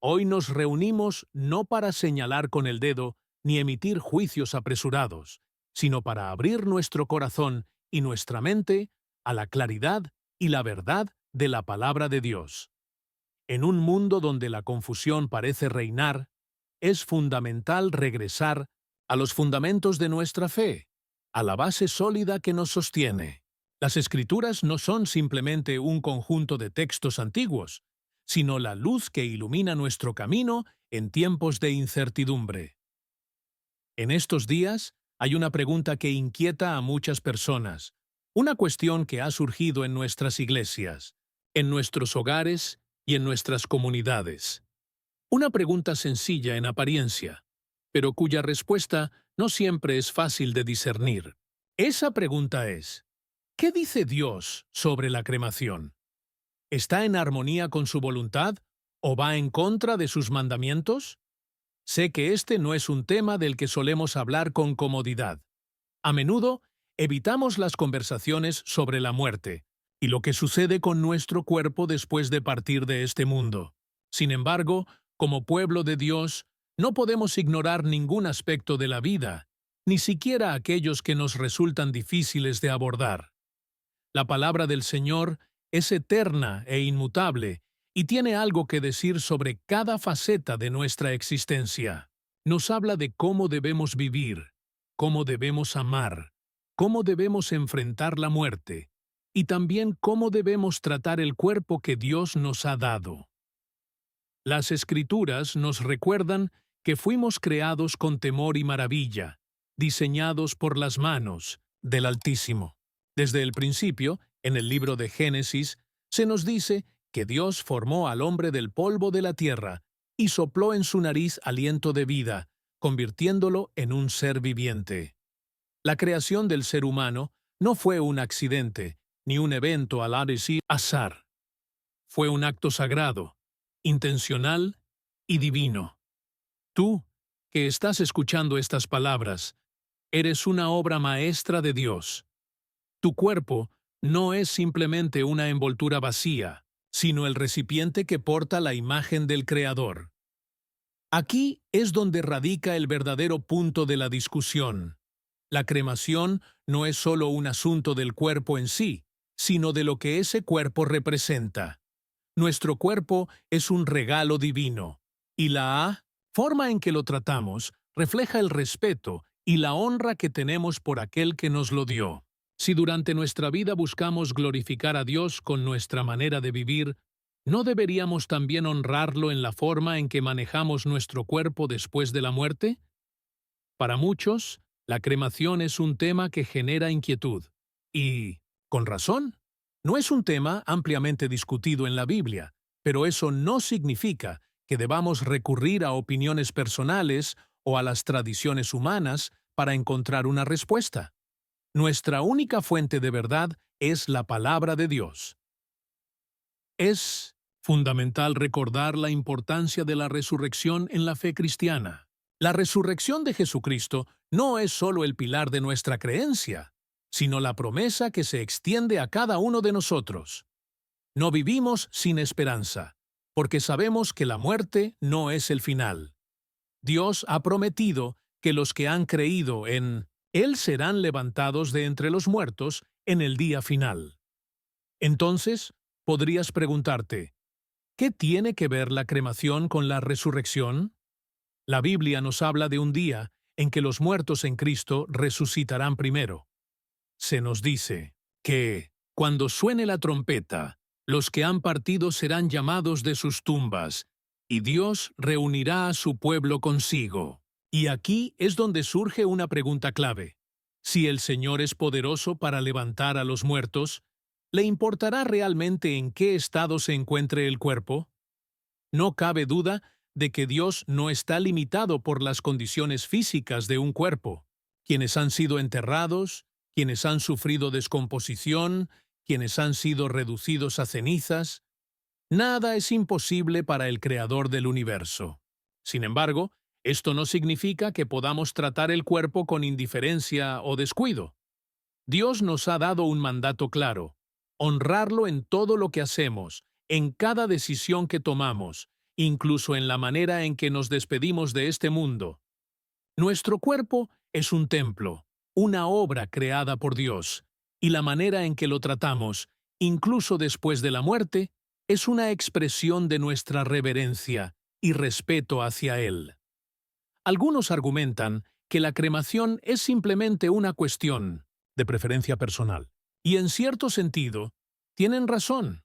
Hoy nos reunimos no para señalar con el dedo ni emitir juicios apresurados, sino para abrir nuestro corazón y nuestra mente a la claridad y la verdad de la palabra de Dios. En un mundo donde la confusión parece reinar, es fundamental regresar a los fundamentos de nuestra fe, a la base sólida que nos sostiene. Las Escrituras no son simplemente un conjunto de textos antiguos, sino la luz que ilumina nuestro camino en tiempos de incertidumbre. En estos días hay una pregunta que inquieta a muchas personas, una cuestión que ha surgido en nuestras iglesias, en nuestros hogares y en nuestras comunidades. Una pregunta sencilla en apariencia, pero cuya respuesta no siempre es fácil de discernir. Esa pregunta es: ¿qué dice Dios sobre la cremación? ¿Está en armonía con su voluntad o va en contra de sus mandamientos? Sé que este no es un tema del que solemos hablar con comodidad. A menudo evitamos las conversaciones sobre la muerte y lo que sucede con nuestro cuerpo después de partir de este mundo. Sin embargo, como pueblo de Dios, no podemos ignorar ningún aspecto de la vida, ni siquiera aquellos que nos resultan difíciles de abordar. La palabra del Señor es eterna e inmutable y tiene algo que decir sobre cada faceta de nuestra existencia. Nos habla de cómo debemos vivir, cómo debemos amar, cómo debemos enfrentar la muerte y también cómo debemos tratar el cuerpo que Dios nos ha dado. Las Escrituras nos recuerdan que fuimos creados con temor y maravilla, diseñados por las manos del Altísimo. Desde el principio, en el libro de Génesis, se nos dice que Dios formó al hombre del polvo de la tierra y sopló en su nariz aliento de vida, convirtiéndolo en un ser viviente. La creación del ser humano no fue un accidente, ni un evento al decir azar. Fue un acto sagrado, intencional y divino. Tú, que estás escuchando estas palabras, eres una obra maestra de Dios. Tu cuerpo no es simplemente una envoltura vacía, sino el recipiente que porta la imagen del Creador. Aquí es donde radica el verdadero punto de la discusión. La cremación no es solo un asunto del cuerpo en sí, sino de lo que ese cuerpo representa. Nuestro cuerpo es un regalo divino, y la forma en que lo tratamos refleja el respeto y la honra que tenemos por aquel que nos lo dio. Si durante nuestra vida buscamos glorificar a Dios con nuestra manera de vivir, ¿no deberíamos también honrarlo en la forma en que manejamos nuestro cuerpo después de la muerte? Para muchos, la cremación es un tema que genera inquietud. Y, con razón, no es un tema ampliamente discutido en la Biblia, pero eso no significa que debamos recurrir a opiniones personales o a las tradiciones humanas para encontrar una respuesta. Nuestra única fuente de verdad es la palabra de Dios. Es fundamental recordar la importancia de la resurrección en la fe cristiana. La resurrección de Jesucristo no es solo el pilar de nuestra creencia, sino la promesa que se extiende a cada uno de nosotros. No vivimos sin esperanza, porque sabemos que la muerte no es el final. Dios ha prometido que los que han creído en Él serán levantados de entre los muertos en el día final. Entonces, podrías preguntarte, ¿qué tiene que ver la cremación con la resurrección? La Biblia nos habla de un día en que los muertos en Cristo resucitarán primero. Se nos dice que, cuando suene la trompeta, los que han partido serán llamados de sus tumbas, y Dios reunirá a su pueblo consigo. Y aquí es donde surge una pregunta clave. Si el Señor es poderoso para levantar a los muertos, ¿le importará realmente en qué estado se encuentre el cuerpo? No cabe duda de que Dios no está limitado por las condiciones físicas de un cuerpo. Quienes han sido enterrados, quienes han sufrido descomposición, quienes han sido reducidos a cenizas, nada es imposible para el Creador del universo. Sin embargo, esto no significa que podamos tratar el cuerpo con indiferencia o descuido. Dios nos ha dado un mandato claro: honrarlo en todo lo que hacemos, en cada decisión que tomamos, incluso en la manera en que nos despedimos de este mundo. Nuestro cuerpo es un templo, una obra creada por Dios, y la manera en que lo tratamos, incluso después de la muerte, es una expresión de nuestra reverencia y respeto hacia Él. Algunos argumentan que la cremación es simplemente una cuestión de preferencia personal. Y en cierto sentido, tienen razón.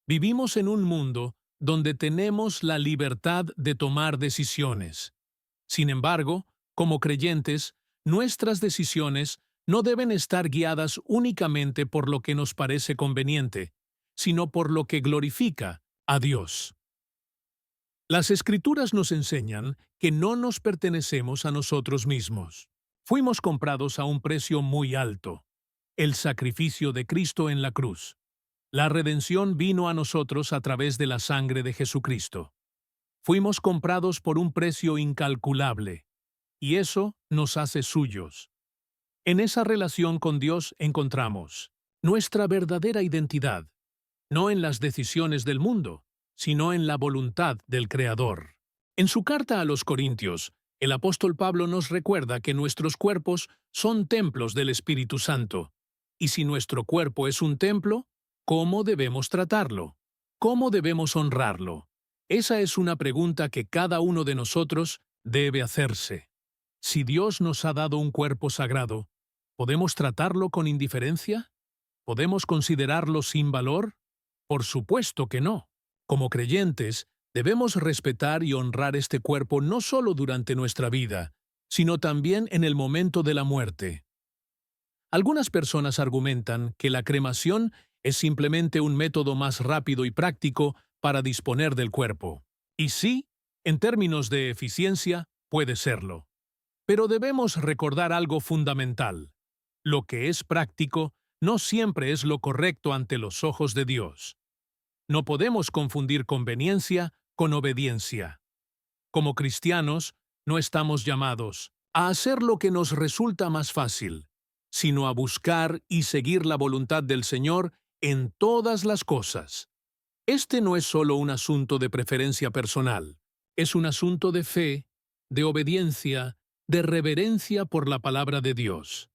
Vivimos en un mundo donde tenemos la libertad de tomar decisiones. Sin embargo, como creyentes, nuestras decisiones no deben estar guiadas únicamente por lo que nos parece conveniente, sino por lo que glorifica a Dios. Las Escrituras nos enseñan que no nos pertenecemos a nosotros mismos. Fuimos comprados a un precio muy alto, el sacrificio de Cristo en la cruz. La redención vino a nosotros a través de la sangre de Jesucristo. Fuimos comprados por un precio incalculable, y eso nos hace suyos. En esa relación con Dios encontramos nuestra verdadera identidad, no en las decisiones del mundo, sino en la voluntad del Creador. En su carta a los Corintios, el apóstol Pablo nos recuerda que nuestros cuerpos son templos del Espíritu Santo. Y si nuestro cuerpo es un templo, ¿cómo debemos tratarlo? ¿Cómo debemos honrarlo? Esa es una pregunta que cada uno de nosotros debe hacerse. Si Dios nos ha dado un cuerpo sagrado, ¿podemos tratarlo con indiferencia? ¿Podemos considerarlo sin valor? Por supuesto que no. Como creyentes, debemos respetar y honrar este cuerpo no solo durante nuestra vida, sino también en el momento de la muerte. Algunas personas argumentan que la cremación es simplemente un método más rápido y práctico para disponer del cuerpo. Y sí, en términos de eficiencia, puede serlo. Pero debemos recordar algo fundamental. Lo que es práctico no siempre es lo correcto ante los ojos de Dios. No podemos confundir conveniencia con obediencia. Como cristianos, no estamos llamados a hacer lo que nos resulta más fácil, sino a buscar y seguir la voluntad del Señor en todas las cosas. Este no es solo un asunto de preferencia personal, es un asunto de fe, de obediencia, de reverencia por la palabra de Dios.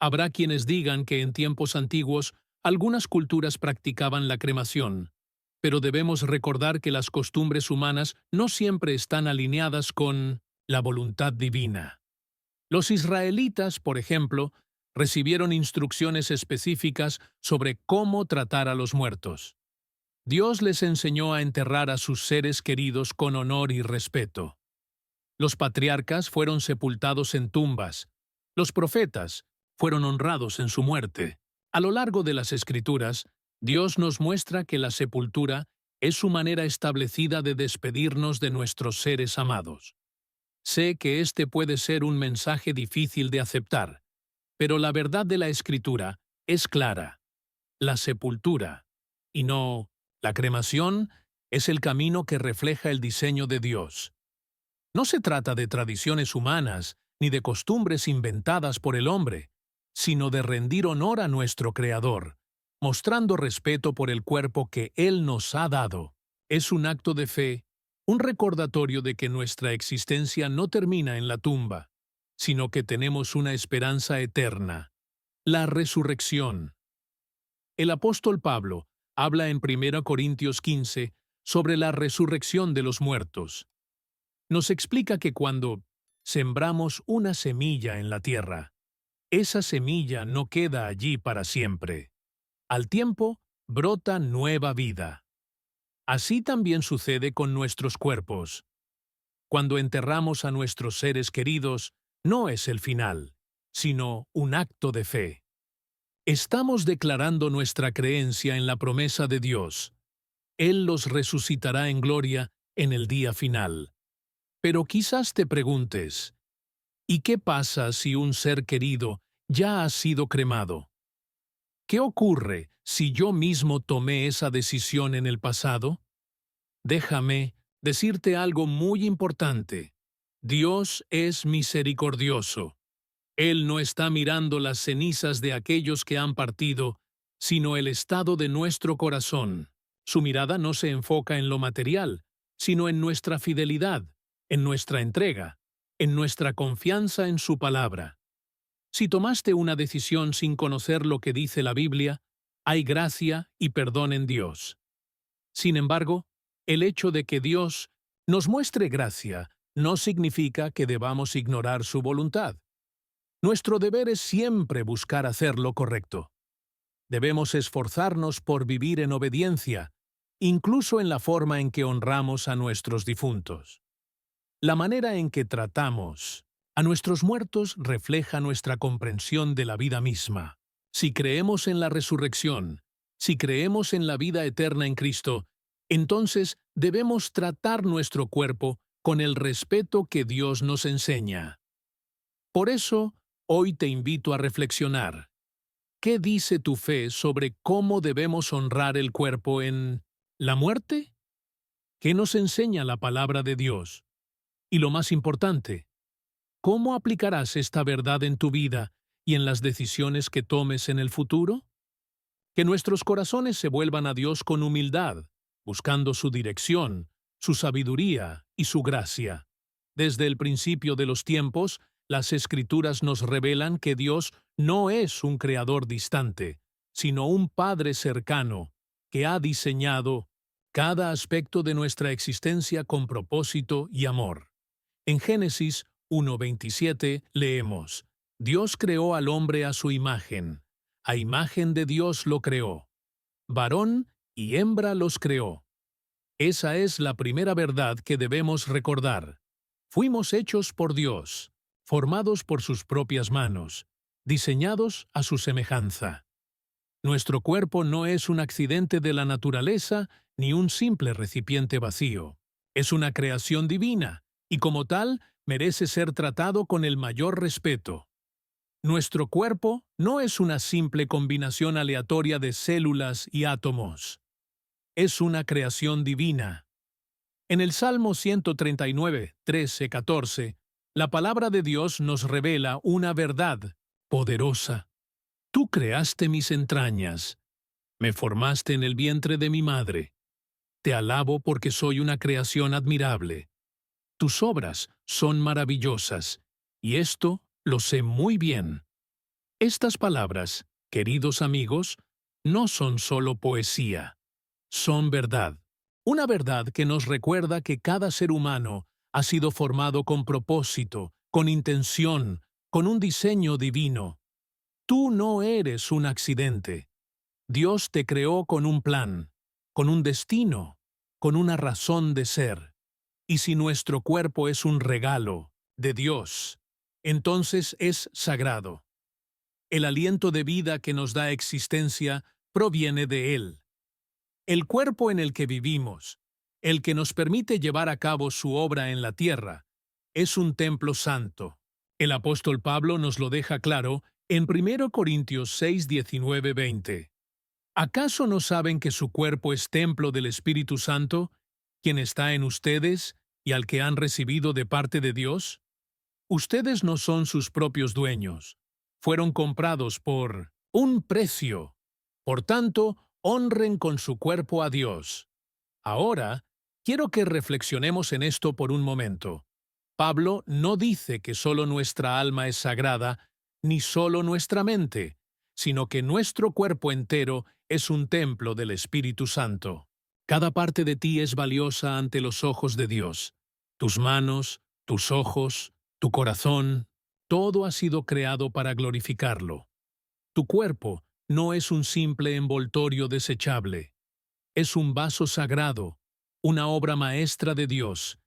Habrá quienes digan que en tiempos antiguos algunas culturas practicaban la cremación, pero debemos recordar que las costumbres humanas no siempre están alineadas con la voluntad divina. Los israelitas, por ejemplo, recibieron instrucciones específicas sobre cómo tratar a los muertos. Dios les enseñó a enterrar a sus seres queridos con honor y respeto. Los patriarcas fueron sepultados en tumbas. Los profetas fueron honrados en su muerte. A lo largo de las Escrituras, Dios nos muestra que la sepultura es su manera establecida de despedirnos de nuestros seres amados. Sé que este puede ser un mensaje difícil de aceptar, pero la verdad de la Escritura es clara. La sepultura, y no la cremación, es el camino que refleja el diseño de Dios. No se trata de tradiciones humanas ni de costumbres inventadas por el hombre, sino de rendir honor a nuestro Creador, mostrando respeto por el cuerpo que Él nos ha dado. Es un acto de fe, un recordatorio de que nuestra existencia no termina en la tumba, sino que tenemos una esperanza eterna, la resurrección. El apóstol Pablo habla en 1 Corintios 15 sobre la resurrección de los muertos. Nos explica que cuando sembramos una semilla en la tierra, esa semilla no queda allí para siempre. Al tiempo, brota nueva vida. Así también sucede con nuestros cuerpos. Cuando enterramos a nuestros seres queridos, no es el final, sino un acto de fe. Estamos declarando nuestra creencia en la promesa de Dios. Él los resucitará en gloria en el día final. Pero quizás te preguntes, ¿y qué pasa si un ser querido ya ha sido cremado? ¿Qué ocurre si yo mismo tomé esa decisión en el pasado? Déjame decirte algo muy importante. Dios es misericordioso. Él no está mirando las cenizas de aquellos que han partido, sino el estado de nuestro corazón. Su mirada no se enfoca en lo material, sino en nuestra fidelidad, en nuestra entrega, en nuestra confianza en su palabra. Si tomaste una decisión sin conocer lo que dice la Biblia, hay gracia y perdón en Dios. Sin embargo, el hecho de que Dios nos muestre gracia no significa que debamos ignorar su voluntad. Nuestro deber es siempre buscar hacer lo correcto. Debemos esforzarnos por vivir en obediencia, incluso en la forma en que honramos a nuestros difuntos. La manera en que tratamos a nuestros muertos refleja nuestra comprensión de la vida misma. Si creemos en la resurrección, si creemos en la vida eterna en Cristo, entonces debemos tratar nuestro cuerpo con el respeto que Dios nos enseña. Por eso, hoy te invito a reflexionar. ¿Qué dice tu fe sobre cómo debemos honrar el cuerpo en la muerte? ¿Qué nos enseña la palabra de Dios? Y lo más importante, ¿cómo aplicarás esta verdad en tu vida y en las decisiones que tomes en el futuro? Que nuestros corazones se vuelvan a Dios con humildad, buscando su dirección, su sabiduría y su gracia. Desde el principio de los tiempos, las Escrituras nos revelan que Dios no es un creador distante, sino un Padre cercano, que ha diseñado cada aspecto de nuestra existencia con propósito y amor. En Génesis 1:27 leemos: Dios creó al hombre a su imagen. A imagen de Dios lo creó. Varón y hembra los creó. Esa es la primera verdad que debemos recordar. Fuimos hechos por Dios, formados por sus propias manos, diseñados a su semejanza. Nuestro cuerpo no es un accidente de la naturaleza ni un simple recipiente vacío. Es una creación divina y como tal merece ser tratado con el mayor respeto. Nuestro cuerpo no es una simple combinación aleatoria de células y átomos. Es una creación divina. En el Salmo 139, 13-14, la palabra de Dios nos revela una verdad poderosa. Tú creaste mis entrañas, me formaste en el vientre de mi madre. Te alabo porque soy una creación admirable. Tus obras son maravillosas, y esto lo sé muy bien. Estas palabras, queridos amigos, no son solo poesía, son verdad. Una verdad que nos recuerda que cada ser humano ha sido formado con propósito, con intención, con un diseño divino. Tú no eres un accidente. Dios te creó con un plan, con un destino, con una razón de ser. Y si nuestro cuerpo es un regalo de Dios, entonces es sagrado. El aliento de vida que nos da existencia proviene de Él. El cuerpo en el que vivimos, el que nos permite llevar a cabo su obra en la tierra, es un templo santo. El apóstol Pablo nos lo deja claro en 1 Corintios 6, 19, 20. ¿Acaso no saben que su cuerpo es templo del Espíritu Santo, quien está en ustedes y al que han recibido de parte de Dios? Ustedes no son sus propios dueños. Fueron comprados por un precio. Por tanto, honren con su cuerpo a Dios. Ahora, quiero que reflexionemos en esto por un momento. Pablo no dice que solo nuestra alma es sagrada, ni solo nuestra mente, sino que nuestro cuerpo entero es un templo del Espíritu Santo. Cada parte de ti es valiosa ante los ojos de Dios. Tus manos, tus ojos, tu corazón, todo ha sido creado para glorificarlo. Tu cuerpo no es un simple envoltorio desechable. Es un vaso sagrado, una obra maestra de Dios,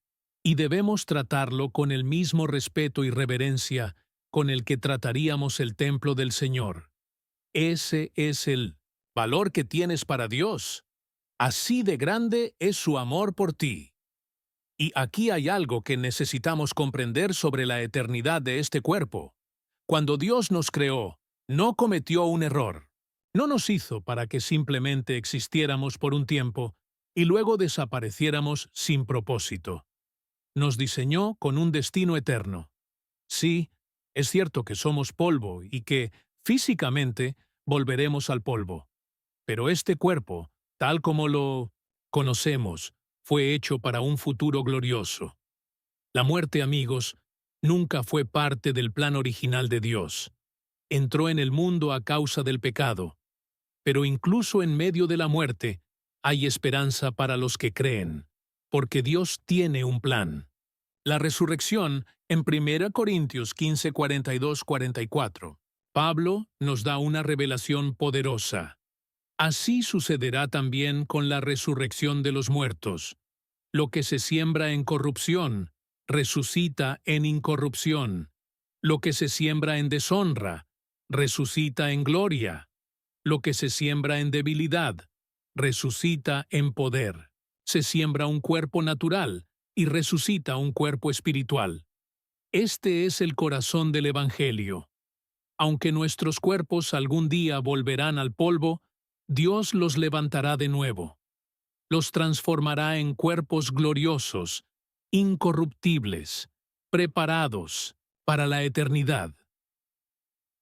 y debemos tratarlo con el mismo respeto y reverencia con el que trataríamos el templo del Señor. Ese es el valor que tienes para Dios. Así de grande es su amor por ti. Y aquí hay algo que necesitamos comprender sobre la eternidad de este cuerpo. Cuando Dios nos creó, no cometió un error. No nos hizo para que simplemente existiéramos por un tiempo y luego desapareciéramos sin propósito. Nos diseñó con un destino eterno. Sí, es cierto que somos polvo y que, físicamente, volveremos al polvo. Pero este cuerpo, tal como lo conocemos, fue hecho para un futuro glorioso. La muerte, amigos, nunca fue parte del plan original de Dios. Entró en el mundo a causa del pecado. Pero incluso en medio de la muerte, hay esperanza para los que creen, porque Dios tiene un plan. La resurrección, en 1 Corintios 15, 42, 44, Pablo nos da una revelación poderosa. Así sucederá también con la resurrección de los muertos. Lo que se siembra en corrupción, resucita en incorrupción. Lo que se siembra en deshonra, resucita en gloria. Lo que se siembra en debilidad, resucita en poder. Se siembra un cuerpo natural y resucita un cuerpo espiritual. Este es el corazón del Evangelio. Aunque nuestros cuerpos algún día volverán al polvo, Dios los levantará de nuevo. Los transformará en cuerpos gloriosos, incorruptibles, preparados para la eternidad.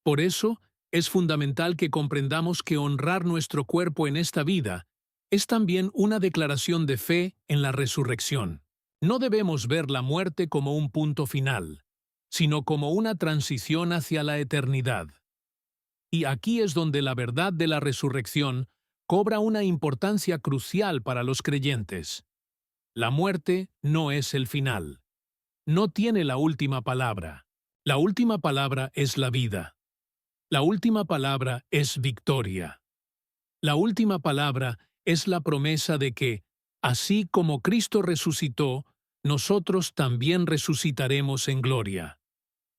Por eso, es fundamental que comprendamos que honrar nuestro cuerpo en esta vida es también una declaración de fe en la resurrección. No debemos ver la muerte como un punto final, sino como una transición hacia la eternidad. Y aquí es donde la verdad de la resurrección cobra una importancia crucial para los creyentes. La muerte no es el final. No tiene la última palabra. La última palabra es la vida. La última palabra es victoria. La última palabra es la promesa de que, así como Cristo resucitó, nosotros también resucitaremos en gloria.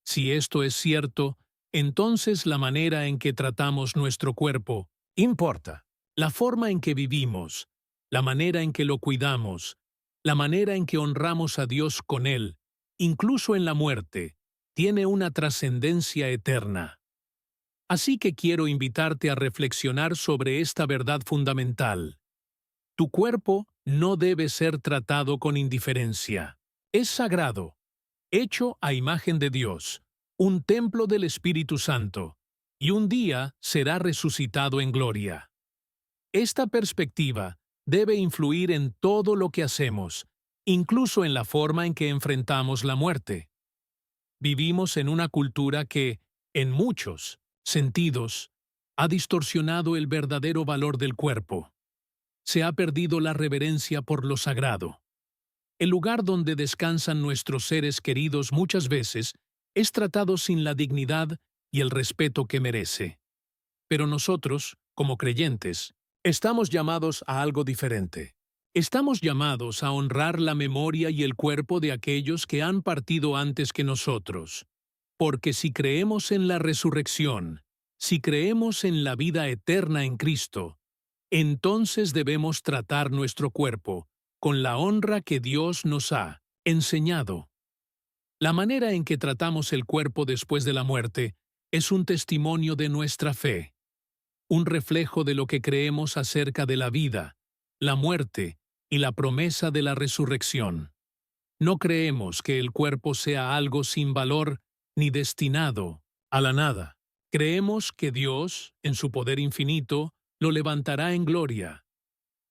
Si esto es cierto, entonces la manera en que tratamos nuestro cuerpo importa. La forma en que vivimos, la manera en que lo cuidamos, la manera en que honramos a Dios con él, incluso en la muerte, tiene una trascendencia eterna. Así que quiero invitarte a reflexionar sobre esta verdad fundamental. Tu cuerpo no debe ser tratado con indiferencia. Es sagrado, hecho a imagen de Dios, un templo del Espíritu Santo, y un día será resucitado en gloria. Esta perspectiva debe influir en todo lo que hacemos, incluso en la forma en que enfrentamos la muerte. Vivimos en una cultura que, en muchos sentidos, ha distorsionado el verdadero valor del cuerpo. Se ha perdido la reverencia por lo sagrado. El lugar donde descansan nuestros seres queridos muchas veces es tratado sin la dignidad y el respeto que merece. Pero nosotros, como creyentes, estamos llamados a algo diferente. Estamos llamados a honrar la memoria y el cuerpo de aquellos que han partido antes que nosotros. Porque si creemos en la resurrección, si creemos en la vida eterna en Cristo, entonces debemos tratar nuestro cuerpo con la honra que Dios nos ha enseñado. La manera en que tratamos el cuerpo después de la muerte es un testimonio de nuestra fe, un reflejo de lo que creemos acerca de la vida, la muerte y la promesa de la resurrección. No creemos que el cuerpo sea algo sin valor ni destinado a la nada. Creemos que Dios, en su poder infinito, lo levantará en gloria.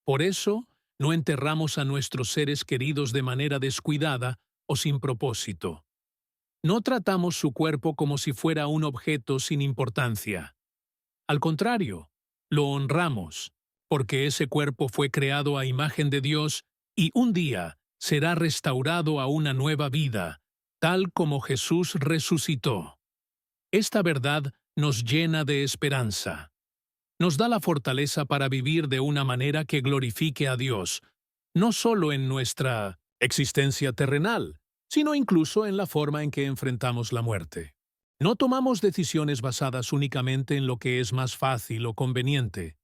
Por eso, no enterramos a nuestros seres queridos de manera descuidada o sin propósito. No tratamos su cuerpo como si fuera un objeto sin importancia. Al contrario, lo honramos, porque ese cuerpo fue creado a imagen de Dios y un día será restaurado a una nueva vida, tal como Jesús resucitó. Esta verdad nos llena de esperanza. Nos da la fortaleza para vivir de una manera que glorifique a Dios, no solo en nuestra existencia terrenal, sino incluso en la forma en que enfrentamos la muerte. No tomamos decisiones basadas únicamente en lo que es más fácil o conveniente.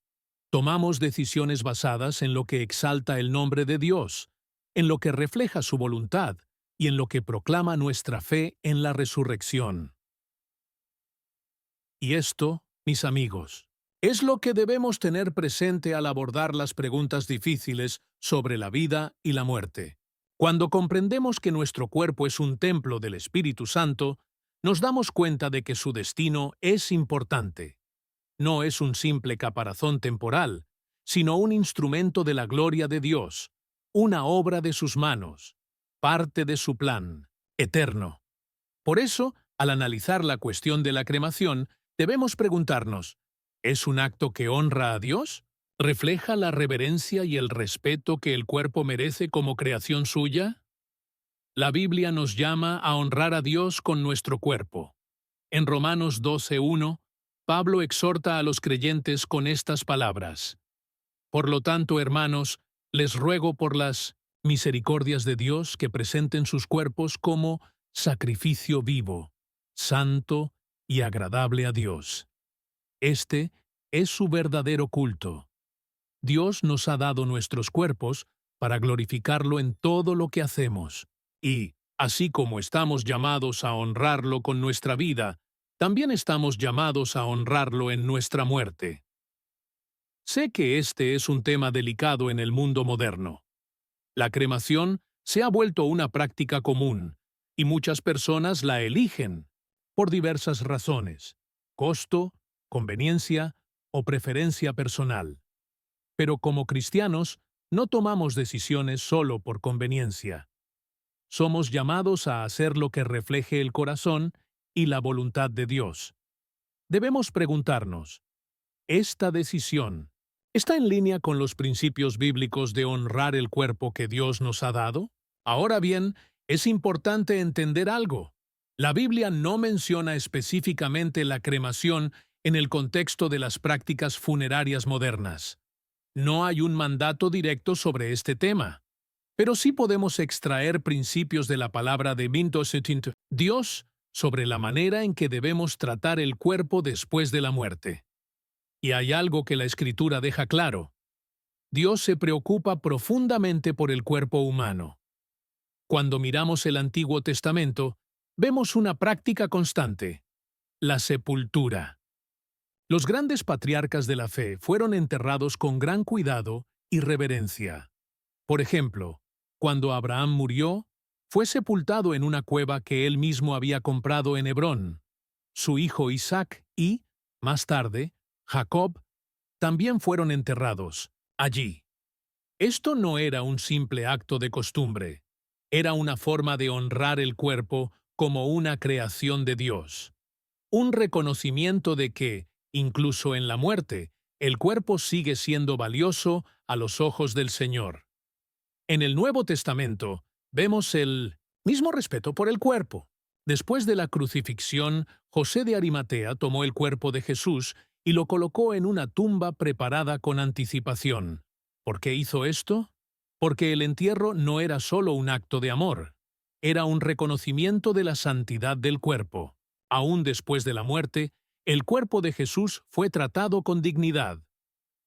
Tomamos decisiones basadas en lo que exalta el nombre de Dios, en lo que refleja su voluntad y en lo que proclama nuestra fe en la resurrección. Y esto, mis amigos, es lo que debemos tener presente al abordar las preguntas difíciles sobre la vida y la muerte. Cuando comprendemos que nuestro cuerpo es un templo del Espíritu Santo, nos damos cuenta de que su destino es importante. No es un simple caparazón temporal, sino un instrumento de la gloria de Dios, una obra de sus manos, parte de su plan, eterno. Por eso, al analizar la cuestión de la cremación, debemos preguntarnos, ¿es un acto que honra a Dios? ¿Refleja la reverencia y el respeto que el cuerpo merece como creación suya? La Biblia nos llama a honrar a Dios con nuestro cuerpo. En Romanos 12:1, Pablo exhorta a los creyentes con estas palabras. Por lo tanto, hermanos, les ruego por las misericordias de Dios que presenten sus cuerpos como sacrificio vivo, santo y agradable a Dios. Este es su verdadero culto. Dios nos ha dado nuestros cuerpos para glorificarlo en todo lo que hacemos. Y, así como estamos llamados a honrarlo con nuestra vida, también estamos llamados a honrarlo en nuestra muerte. Sé que este es un tema delicado en el mundo moderno. La cremación se ha vuelto una práctica común, y muchas personas la eligen, por diversas razones: costo, conveniencia o preferencia personal. Pero como cristianos, no tomamos decisiones solo por conveniencia. Somos llamados a hacer lo que refleje el corazón y la voluntad de Dios. Debemos preguntarnos, ¿esta decisión está en línea con los principios bíblicos de honrar el cuerpo que Dios nos ha dado? Ahora bien, es importante entender algo. La Biblia no menciona específicamente la cremación en el contexto de las prácticas funerarias modernas. No hay un mandato directo sobre este tema, pero sí podemos extraer principios de la palabra de Dios sobre la manera en que debemos tratar el cuerpo después de la muerte. Y hay algo que la Escritura deja claro. Dios se preocupa profundamente por el cuerpo humano. Cuando miramos el Antiguo Testamento, vemos una práctica constante: la sepultura. Los grandes patriarcas de la fe fueron enterrados con gran cuidado y reverencia. Por ejemplo, cuando Abraham murió, fue sepultado en una cueva que él mismo había comprado en Hebrón. Su hijo Isaac y, más tarde, Jacob también fueron enterrados allí. Esto no era un simple acto de costumbre, era una forma de honrar el cuerpo como una creación de Dios. Un reconocimiento de que, incluso en la muerte, el cuerpo sigue siendo valioso a los ojos del Señor. En el Nuevo Testamento, vemos el mismo respeto por el cuerpo. Después de la crucifixión, José de Arimatea tomó el cuerpo de Jesús y lo colocó en una tumba preparada con anticipación. ¿Por qué hizo esto? Porque el entierro no era solo un acto de amor, era un reconocimiento de la santidad del cuerpo. Aún después de la muerte, el cuerpo de Jesús fue tratado con dignidad.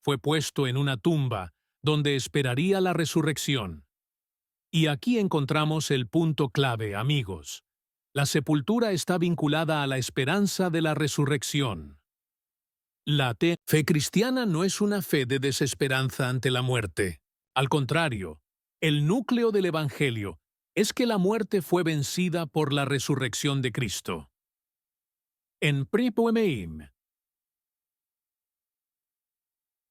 Fue puesto en una tumba, donde esperaría la resurrección. Y aquí encontramos el punto clave, amigos. La sepultura está vinculada a la esperanza de la resurrección. La fe cristiana no es una fe de desesperanza ante la muerte. Al contrario, el núcleo del Evangelio es que la muerte fue vencida por la resurrección de Cristo. En Pripoemeim,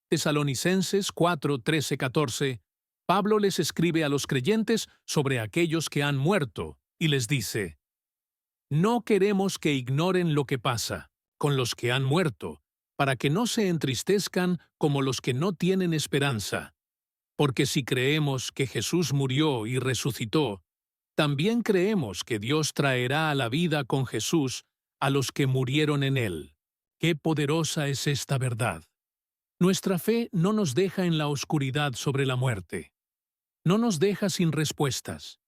Tesalonicenses 4, 13, 14, Pablo les escribe a los creyentes sobre aquellos que han muerto y les dice: no queremos que ignoren lo que pasa con los que han muerto, para que no se entristezcan como los que no tienen esperanza. Porque si creemos que Jesús murió y resucitó, también creemos que Dios traerá a la vida con Jesús a los que murieron en él. ¡Qué poderosa es esta verdad! Nuestra fe no nos deja en la oscuridad sobre la muerte. No nos deja sin respuestas.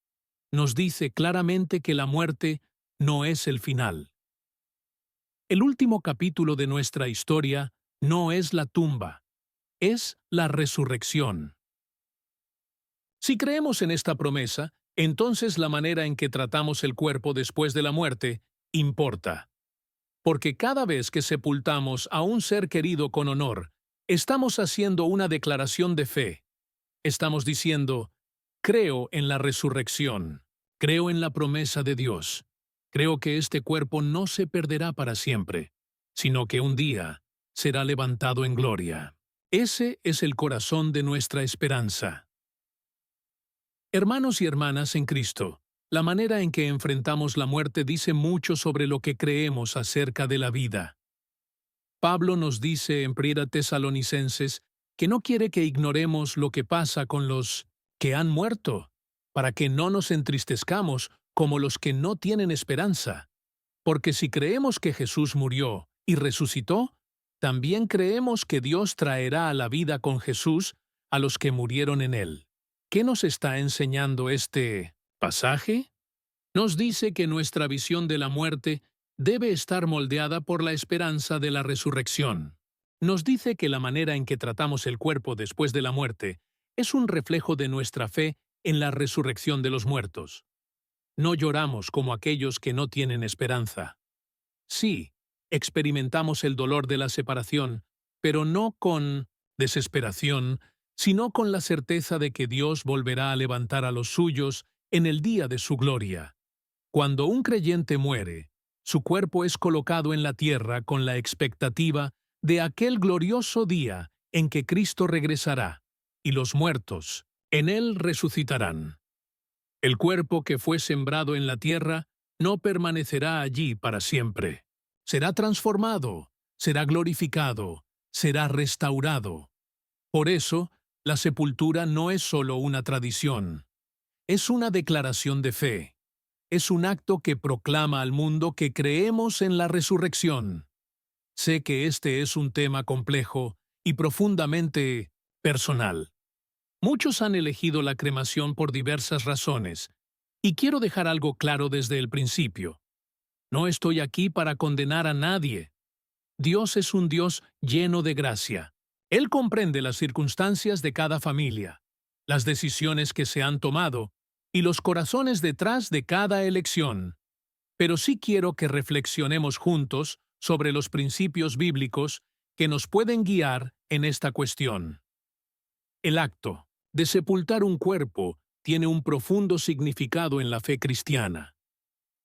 Nos dice claramente que la muerte no es el final. El último capítulo de nuestra historia no es la tumba, es la resurrección. Si creemos en esta promesa, entonces la manera en que tratamos el cuerpo después de la muerte importa. Porque cada vez que sepultamos a un ser querido con honor, estamos haciendo una declaración de fe. Estamos diciendo: creo en la resurrección, creo en la promesa de Dios, creo que este cuerpo no se perderá para siempre, sino que un día será levantado en gloria. Ese es el corazón de nuestra esperanza. Hermanos y hermanas en Cristo, la manera en que enfrentamos la muerte dice mucho sobre lo que creemos acerca de la vida. Pablo nos dice en 1 Tesalonicenses que no quiere que ignoremos lo que pasa con los que han muerto, para que no nos entristezcamos como los que no tienen esperanza. Porque si creemos que Jesús murió y resucitó, también creemos que Dios traerá a la vida con Jesús a los que murieron en él. ¿Qué nos está enseñando este pasaje? Nos dice que nuestra visión de la muerte debe estar moldeada por la esperanza de la resurrección. Nos dice que la manera en que tratamos el cuerpo después de la muerte es un reflejo de nuestra fe en la resurrección de los muertos. No lloramos como aquellos que no tienen esperanza. Sí, experimentamos el dolor de la separación, pero no con desesperación, sino con la certeza de que Dios volverá a levantar a los suyos en el día de su gloria. Cuando un creyente muere, su cuerpo es colocado en la tierra con la expectativa de aquel glorioso día en que Cristo regresará, y los muertos en él resucitarán. El cuerpo que fue sembrado en la tierra no permanecerá allí para siempre. Será transformado, será glorificado, será restaurado. Por eso, la sepultura no es solo una tradición, es una declaración de fe. Es un acto que proclama al mundo que creemos en la resurrección. Sé que este es un tema complejo y profundamente personal. Muchos han elegido la cremación por diversas razones, y quiero dejar algo claro desde el principio. No estoy aquí para condenar a nadie. Dios es un Dios lleno de gracia. Él comprende las circunstancias de cada familia, las decisiones que se han tomado y los corazones detrás de cada elección. Pero sí quiero que reflexionemos juntos sobre los principios bíblicos que nos pueden guiar en esta cuestión. El acto de sepultar un cuerpo tiene un profundo significado en la fe cristiana.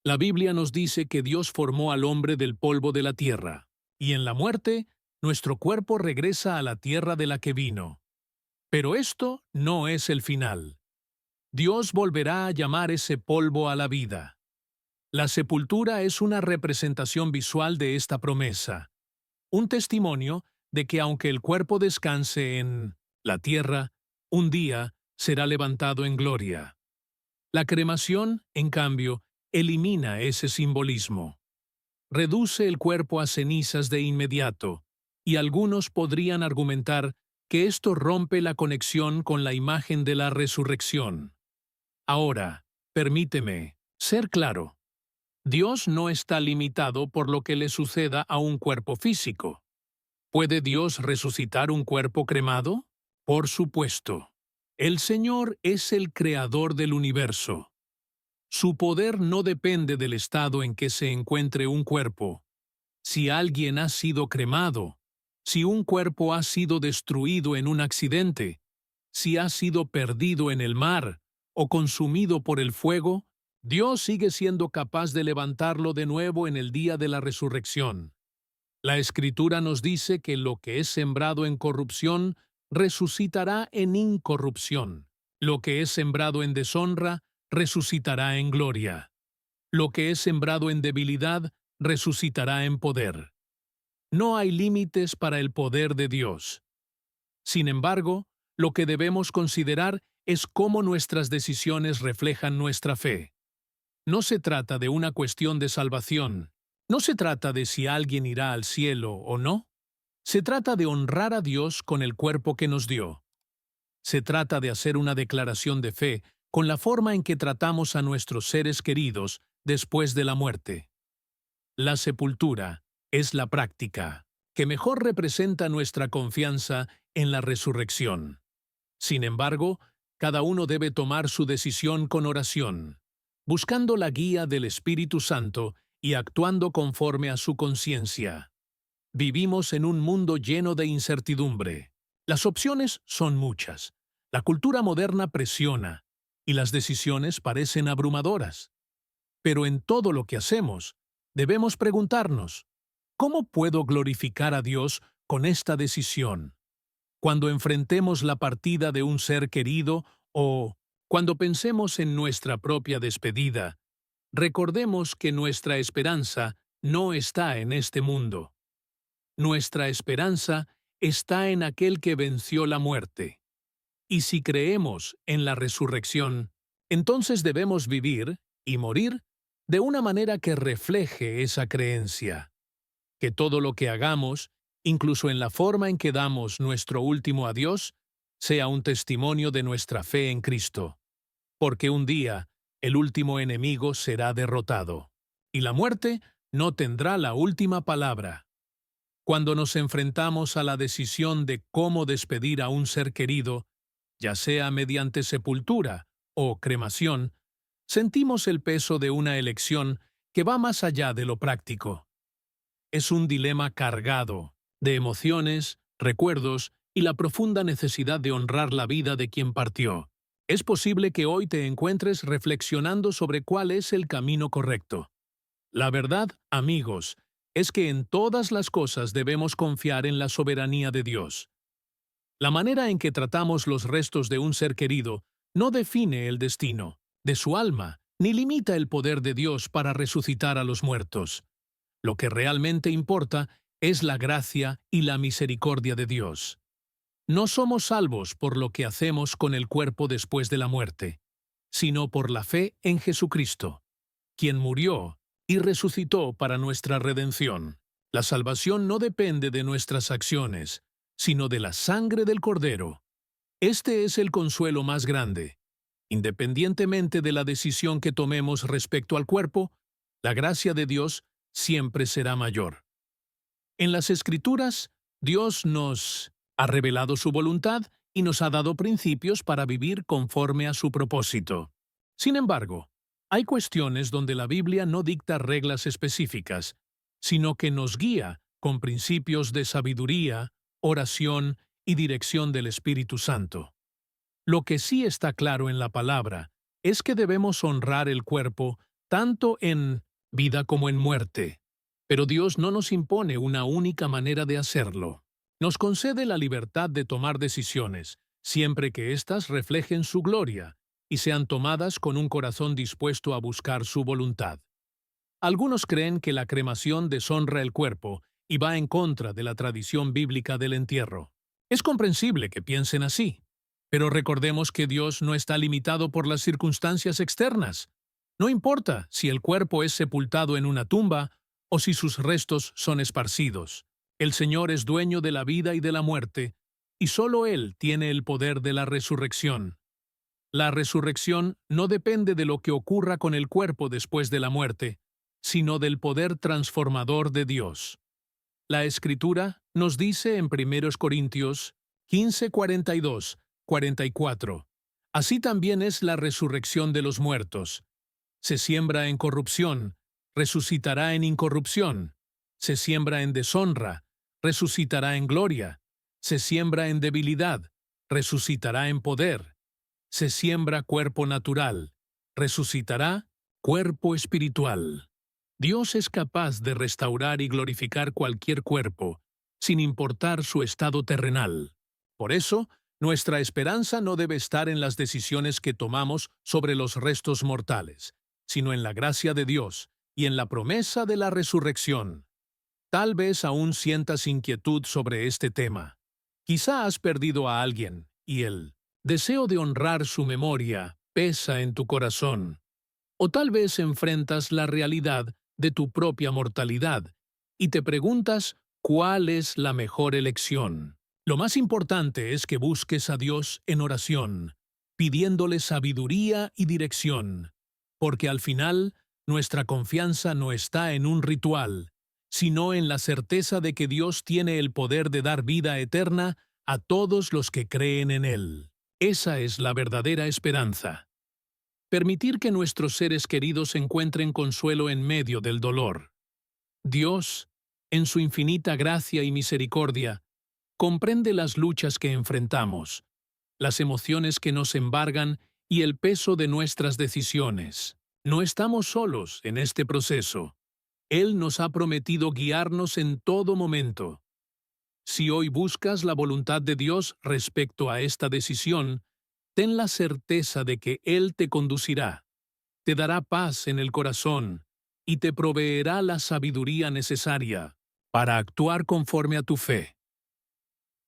La Biblia nos dice que Dios formó al hombre del polvo de la tierra, y en la muerte, nuestro cuerpo regresa a la tierra de la que vino. Pero esto no es el final. Dios volverá a llamar ese polvo a la vida. La sepultura es una representación visual de esta promesa, un testimonio de que aunque el cuerpo descanse en la tierra, un día será levantado en gloria. La cremación, en cambio, elimina ese simbolismo. Reduce el cuerpo a cenizas de inmediato, y algunos podrían argumentar que esto rompe la conexión con la imagen de la resurrección. Ahora, permíteme ser claro. Dios no está limitado por lo que le suceda a un cuerpo físico. ¿Puede Dios resucitar un cuerpo cremado? Por supuesto. El Señor es el creador del universo. Su poder no depende del estado en que se encuentre un cuerpo. Si alguien ha sido cremado, si un cuerpo ha sido destruido en un accidente, si ha sido perdido en el mar o consumido por el fuego, Dios sigue siendo capaz de levantarlo de nuevo en el día de la resurrección. La Escritura nos dice que lo que es sembrado en corrupción resucitará en incorrupción. Lo que es sembrado en deshonra resucitará en gloria. Lo que es sembrado en debilidad resucitará en poder. No hay límites para el poder de Dios. Sin embargo, lo que debemos considerar es cómo nuestras decisiones reflejan nuestra fe. No se trata de una cuestión de salvación. No se trata de si alguien irá al cielo o no. Se trata de honrar a Dios con el cuerpo que nos dio. Se trata de hacer una declaración de fe con la forma en que tratamos a nuestros seres queridos después de la muerte. La sepultura es la práctica que mejor representa nuestra confianza en la resurrección. Sin embargo, cada uno debe tomar su decisión con oración, buscando la guía del Espíritu Santo y actuando conforme a su conciencia. Vivimos en un mundo lleno de incertidumbre. Las opciones son muchas. La cultura moderna presiona, y las decisiones parecen abrumadoras. Pero en todo lo que hacemos, debemos preguntarnos, ¿cómo puedo glorificar a Dios con esta decisión? Cuando enfrentemos la partida de un ser querido o Cuando pensemos en nuestra propia despedida, recordemos que nuestra esperanza no está en este mundo. Nuestra esperanza está en aquel que venció la muerte. Y si creemos en la resurrección, entonces debemos vivir y morir de una manera que refleje esa creencia. Que todo lo que hagamos, incluso en la forma en que damos nuestro último adiós, sea un testimonio de nuestra fe en Cristo. Porque un día el último enemigo será derrotado, y la muerte no tendrá la última palabra. Cuando nos enfrentamos a la decisión de cómo despedir a un ser querido, ya sea mediante sepultura o cremación, sentimos el peso de una elección que va más allá de lo práctico. Es un dilema cargado de emociones, recuerdos y la profunda necesidad de honrar la vida de quien partió. Es posible que hoy te encuentres reflexionando sobre cuál es el camino correcto. La verdad, amigos, es que en todas las cosas debemos confiar en la soberanía de Dios. La manera en que tratamos los restos de un ser querido no define el destino de su alma, ni limita el poder de Dios para resucitar a los muertos. Lo que realmente importa es la gracia y la misericordia de Dios. No somos salvos por lo que hacemos con el cuerpo después de la muerte, sino por la fe en Jesucristo, quien murió y resucitó para nuestra redención. La salvación no depende de nuestras acciones, sino de la sangre del Cordero. Este es el consuelo más grande. Independientemente de la decisión que tomemos respecto al cuerpo, la gracia de Dios siempre será mayor. En las Escrituras, Dios nos ha revelado su voluntad y nos ha dado principios para vivir conforme a su propósito. Sin embargo, hay cuestiones donde la Biblia no dicta reglas específicas, sino que nos guía con principios de sabiduría, oración y dirección del Espíritu Santo. Lo que sí está claro en la palabra es que debemos honrar el cuerpo tanto en vida como en muerte. Pero Dios no nos impone una única manera de hacerlo. Nos concede la libertad de tomar decisiones, siempre que éstas reflejen su gloria y sean tomadas con un corazón dispuesto a buscar su voluntad. Algunos creen que la cremación deshonra el cuerpo y va en contra de la tradición bíblica del entierro. Es comprensible que piensen así, pero recordemos que Dios no está limitado por las circunstancias externas. No importa si el cuerpo es sepultado en una tumba o si sus restos son esparcidos. El Señor es dueño de la vida y de la muerte, y solo Él tiene el poder de la resurrección. La resurrección no depende de lo que ocurra con el cuerpo después de la muerte, sino del poder transformador de Dios. La Escritura nos dice en 1 Corintios 15, 42, 44, así también es la resurrección de los muertos. Se siembra en corrupción, resucitará en incorrupción. Se siembra en deshonra, resucitará en gloria. Se siembra en debilidad, resucitará en poder. Se siembra cuerpo natural, resucitará cuerpo espiritual. Dios es capaz de restaurar y glorificar cualquier cuerpo, sin importar su estado terrenal. Por eso, nuestra esperanza no debe estar en las decisiones que tomamos sobre los restos mortales, sino en la gracia de Dios y en la promesa de la resurrección. Tal vez aún sientas inquietud sobre este tema. Quizá has perdido a alguien, y el deseo de honrar su memoria pesa en tu corazón. O tal vez enfrentas la realidad de tu propia mortalidad y te preguntas cuál es la mejor elección. Lo más importante es que busques a Dios en oración, pidiéndole sabiduría y dirección, porque al final nuestra confianza no está en un ritual, sino en la certeza de que Dios tiene el poder de dar vida eterna a todos los que creen en Él. Esa es la verdadera esperanza. Permitir que nuestros seres queridos encuentren consuelo en medio del dolor. Dios, en su infinita gracia y misericordia, comprende las luchas que enfrentamos, las emociones que nos embargan y el peso de nuestras decisiones. No estamos solos en este proceso. Él nos ha prometido guiarnos en todo momento. Si hoy buscas la voluntad de Dios respecto a esta decisión, ten la certeza de que Él te conducirá, te dará paz en el corazón y te proveerá la sabiduría necesaria para actuar conforme a tu fe.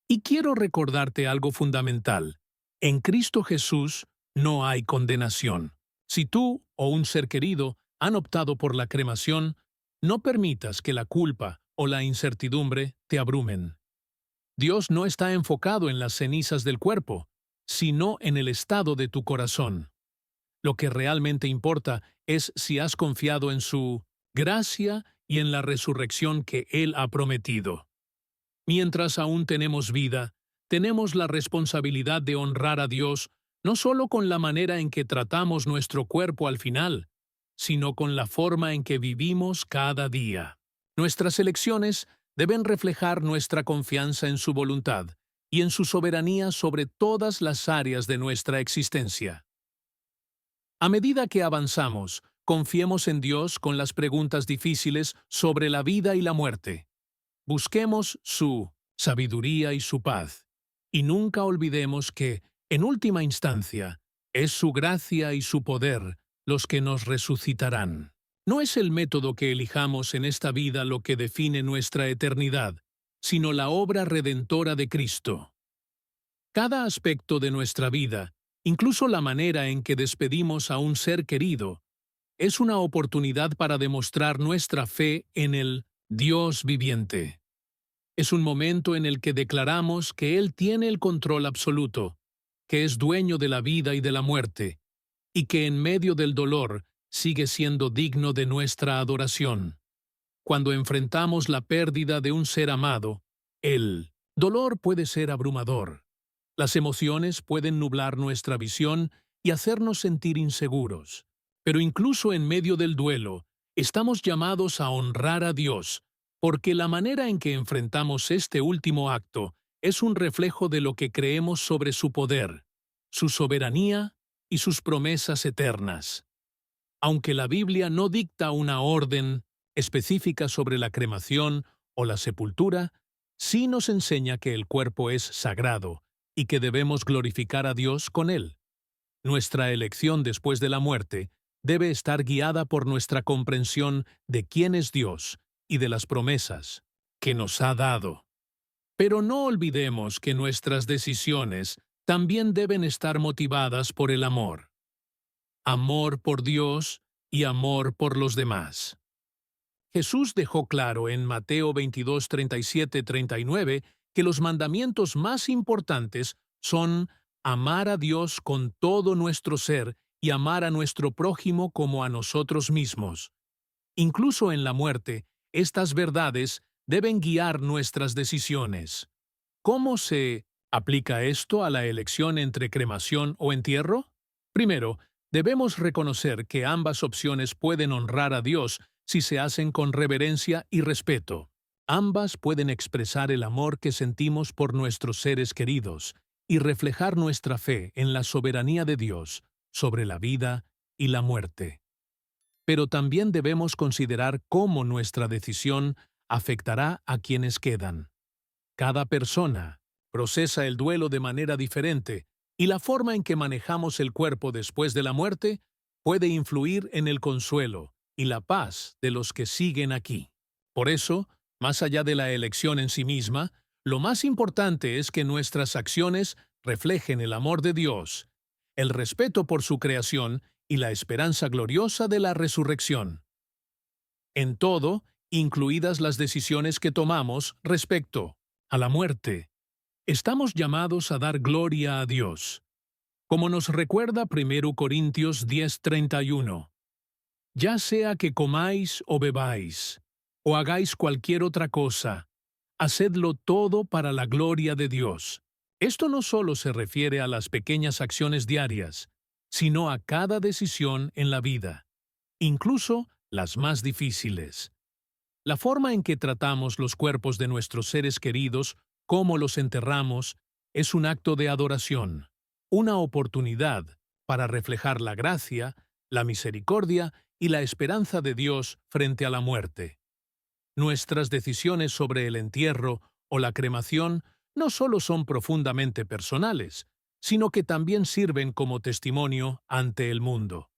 Y quiero recordarte algo fundamental. En Cristo Jesús no hay condenación. Si tú o un ser querido han optado por la cremación, no permitas que la culpa o la incertidumbre te abrumen. Dios no está enfocado en las cenizas del cuerpo, sino en el estado de tu corazón. Lo que realmente importa es si has confiado en su gracia y en la resurrección que Él ha prometido. Mientras aún tenemos vida, tenemos la responsabilidad de honrar a Dios no solo con la manera en que tratamos nuestro cuerpo al final, sino con la forma en que vivimos cada día. Nuestras elecciones deben reflejar nuestra confianza en su voluntad y en su soberanía sobre todas las áreas de nuestra existencia. A medida que avanzamos, confiemos en Dios con las preguntas difíciles sobre la vida y la muerte. Busquemos su sabiduría y su paz, y nunca olvidemos que, en última instancia, es su gracia y su poder los que nos resucitarán. No es el método que elijamos en esta vida lo que define nuestra eternidad, sino la obra redentora de Cristo. Cada aspecto de nuestra vida, incluso la manera en que despedimos a un ser querido, es una oportunidad para demostrar nuestra fe en el Dios viviente. Es un momento en el que declaramos que Él tiene el control absoluto, que es dueño de la vida y de la muerte, y que en medio del dolor sigue siendo digno de nuestra adoración. Cuando enfrentamos la pérdida de un ser amado, el dolor puede ser abrumador. Las emociones pueden nublar nuestra visión y hacernos sentir inseguros. Pero incluso en medio del duelo, estamos llamados a honrar a Dios, porque la manera en que enfrentamos este último acto es un reflejo de lo que creemos sobre su poder, su soberanía y sus promesas eternas. Aunque la Biblia no dicta una orden específica sobre la cremación o la sepultura, sí nos enseña que el cuerpo es sagrado y que debemos glorificar a Dios con él. Nuestra elección después de la muerte debe estar guiada por nuestra comprensión de quién es Dios y de las promesas que nos ha dado. Pero no olvidemos que nuestras decisiones también deben estar motivadas por el amor. Amor por Dios y amor por los demás. Jesús dejó claro en Mateo 22, 37, 39 que los mandamientos más importantes son amar a Dios con todo nuestro ser y amar a nuestro prójimo como a nosotros mismos. Incluso en la muerte, estas verdades deben guiar nuestras decisiones. ¿Cómo se aplica esto a la elección entre cremación o entierro? Primero, debemos reconocer que ambas opciones pueden honrar a Dios si se hacen con reverencia y respeto. Ambas pueden expresar el amor que sentimos por nuestros seres queridos y reflejar nuestra fe en la soberanía de Dios sobre la vida y la muerte. Pero también debemos considerar cómo nuestra decisión afectará a quienes quedan. Cada persona procesa el duelo de manera diferente y la forma en que manejamos el cuerpo después de la muerte puede influir en el consuelo y la paz de los que siguen aquí. Por eso, más allá de la elección en sí misma, lo más importante es que nuestras acciones reflejen el amor de Dios, el respeto por su creación y la esperanza gloriosa de la resurrección. En todo, incluidas las decisiones que tomamos respecto a la muerte, estamos llamados a dar gloria a Dios. Como nos recuerda 1 Corintios 10:31, ya sea que comáis o bebáis, o hagáis cualquier otra cosa, hacedlo todo para la gloria de Dios. Esto no solo se refiere a las pequeñas acciones diarias, sino a cada decisión en la vida, incluso las más difíciles. La forma en que tratamos los cuerpos de nuestros seres queridos, cómo los enterramos, es un acto de adoración, una oportunidad para reflejar la gracia, la misericordia y la esperanza de Dios frente a la muerte. Nuestras decisiones sobre el entierro o la cremación no solo son profundamente personales, sino que también sirven como testimonio ante el mundo.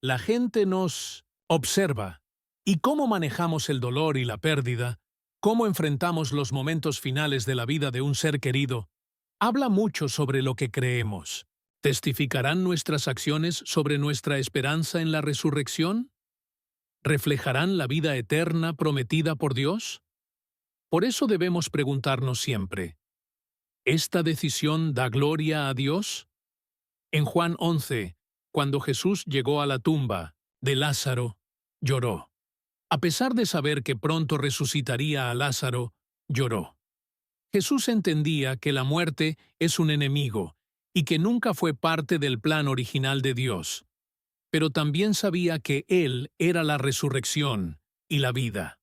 La gente nos observa, y cómo manejamos el dolor y la pérdida, cómo enfrentamos los momentos finales de la vida de un ser querido, habla mucho sobre lo que creemos. ¿Testificarán nuestras acciones sobre nuestra esperanza en la resurrección? ¿Reflejarán la vida eterna prometida por Dios? Por eso debemos preguntarnos siempre, ¿esta decisión da gloria a Dios? En Juan 11, cuando Jesús llegó a la tumba de Lázaro, lloró. A pesar de saber que pronto resucitaría a Lázaro, lloró. Jesús entendía que la muerte es un enemigo y que nunca fue parte del plan original de Dios, pero también sabía que Él era la resurrección y la vida.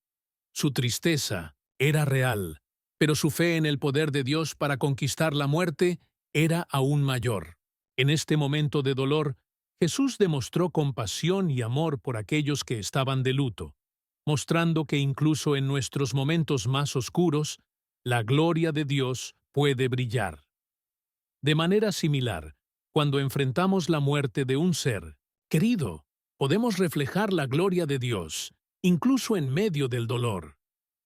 Su tristeza era real, pero su fe en el poder de Dios para conquistar la muerte era aún mayor. En este momento de dolor, Jesús demostró compasión y amor por aquellos que estaban de luto, mostrando que incluso en nuestros momentos más oscuros, la gloria de Dios puede brillar. De manera similar, cuando enfrentamos la muerte de un ser querido, podemos reflejar la gloria de Dios, incluso en medio del dolor.